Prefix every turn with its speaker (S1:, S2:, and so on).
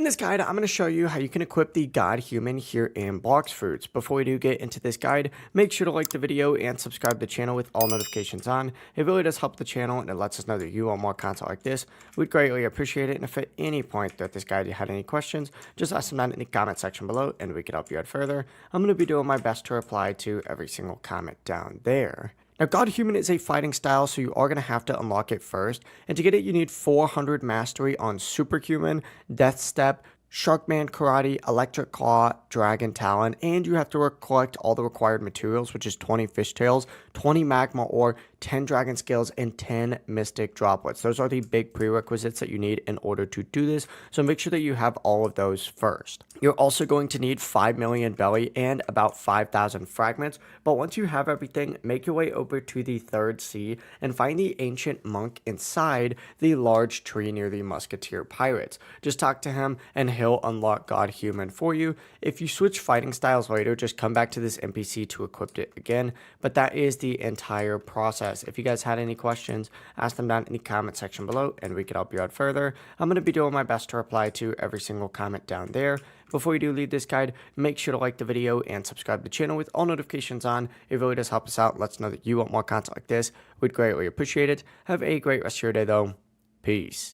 S1: In this guide, I'm going to show you how you can equip the God Human here in Blox Fruits. Before we do get into this guide, make sure to like the video and subscribe to the channel with all notifications on. It really does help the channel and it lets us know that you want more content like this. We'd greatly appreciate it, and if at any point throughout this guide you had any questions, just ask them down in the comment section below and we can help you out further. I'm going to be doing my best to reply to every single comment down there. Now, God Human is a fighting style, so you are going to have to unlock it first. And to get it, you need 400 mastery on Superhuman, Death Step, Sharkman Karate, Electric Claw, Dragon Talon, and you have to collect all the required materials, which is 20 fishtails, 20 magma ore, 10 dragon scales, and 10 mystic droplets. Those are the big prerequisites that you need in order to do this, so make sure that you have all of those first. You're also going to need 5 million belly and about 5,000 fragments, but once you have everything, make your way over to the third sea and find the ancient monk inside the large tree near the musketeer pirates. Just talk to him and he'll unlock God Human for you. If you switch fighting styles later, just come back to this NPC to equip it again, but that is the entire process. If you guys had any questions, ask them down in the comment section below and we can help you out further. I'm going to be doing my best to reply to every single comment down there. Before you do leave this guide, make sure to like the video and subscribe to the channel with all notifications on. It really does help us out. Let us know that you want more content like this. We'd greatly appreciate it. Have a great rest of your day though. Peace.